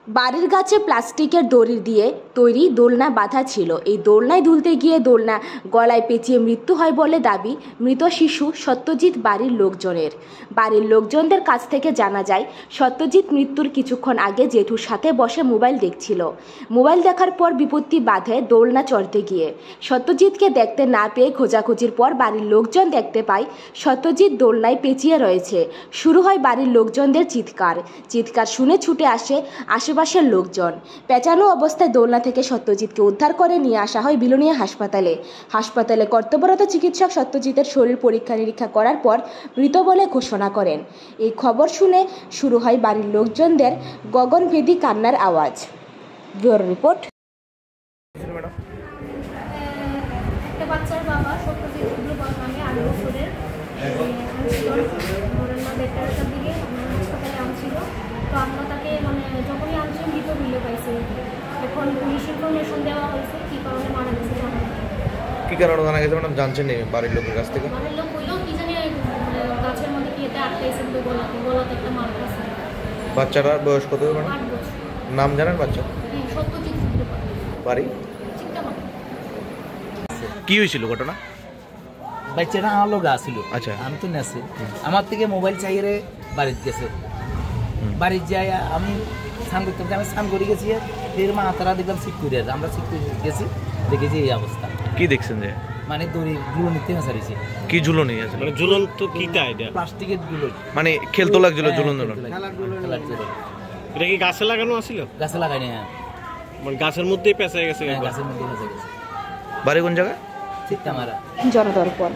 বাড়ির গাছে প্লাস্টিকের দড়ি দিয়ে তৈরি দোলনা বাঁধা ছিল। এই দোলনায় দুলতে গিয়ে দোলনা গলায় পেঁচিয়ে মৃত্যু হয় বলে দাবি মৃত শিশু সত্যজিৎ বাড়ির লোকজনদের কাছ থেকে জানা যায়, সত্যজিৎ মৃত্যুর কিছুক্ষণ আগে জেঠুর সাথে বসে মোবাইল দেখছিল। মোবাইল দেখার পর বিপত্তি বাধে দোলনা চড়তে গিয়ে। সত্যজিৎকে দেখতে না পেয়ে খোঁজাখুঁজির পর বাড়ির লোকজন দেখতে পায় সত্যজিৎ দোলনায় পেঁচিয়ে রয়েছে। শুরু হয় বাড়ির লোকজনদের চিৎকার শুনে ছুটে আসে আশেপাশের লোকজন। পেঁচানো অবস্থায় দোলনা থেকে সত্যজিৎকে উদ্ধার করে নিয়ে আসা হয় বিলোনিয়া হাসপাতালে কর্তব্যরত চিকিৎসক সত্যজিতের শরীর পরীক্ষা নিরীক্ষা করার পর মৃত বলে ঘোষণা করেন। এই খবর শুনে শুরু হয় বাড়ির লোকজনদের গগনভেদী কান্নার আওয়াজ। Bureau report. একটা বাচ্চার বাবা সত্যজিৎ নামে 8 বছরের দেড়টার দিকে হাসপাতালে আনছিল। তো আমরা তাকে যখনই আনছি মৃত মিলে পাইছে। এখন পুলিশ ইনফরমেশন দেওয়া হয়েছে কী কারণে মারা গেছে জানা যায়। কী কারণে জানা গেছে ম্যাডাম জানছেন বাড়ির লোকের কাছ থেকে? বাড়ির লোক বললেও কি জানি গাছের মধ্যে কি এটা আটকাইছে, তো গলাতে একটা মার্ক আছে। বাচ্চাটার বয়স কত ম্যাডাম? 8 বছর। নাম জানেন বাচ্চা? সত্যজিৎ বাড়ি কি হয়েছিল ঘটনা? বাচ্চাটা আমার লোক আসছিল। আচ্ছা, আমি তো নেছি আমার থেকে মোবাইল চাইয়ে বাড়িতে গেছে। বাড়ির যাই আমি স্নান করতে আমি স্নান করে গেছি। ফের মা তারা দেখলাম সিট করে আমরা সিট করে গেছি, দেখেছি এই অবস্থা। কি দেখছেন যে মানে দড়ি ঝুলনিতে সারিয়েছে। কি ঝুলনি আছে? মানে ঝুলন তো কিটা এটা? প্লাস্টিকের ঝুলন, মানে খেলতো লাগছিল ঝুলন। এটা কি গাছে লাগানো আছিল? গাছে লাগাইনি, মানে গাছের মধ্যেই পেঁচা গেছে। গাছের মধ্যে পেঁচা গেছে। বাড়ি কোন জায়গা? চিত্তামারা। জনদর্পণ।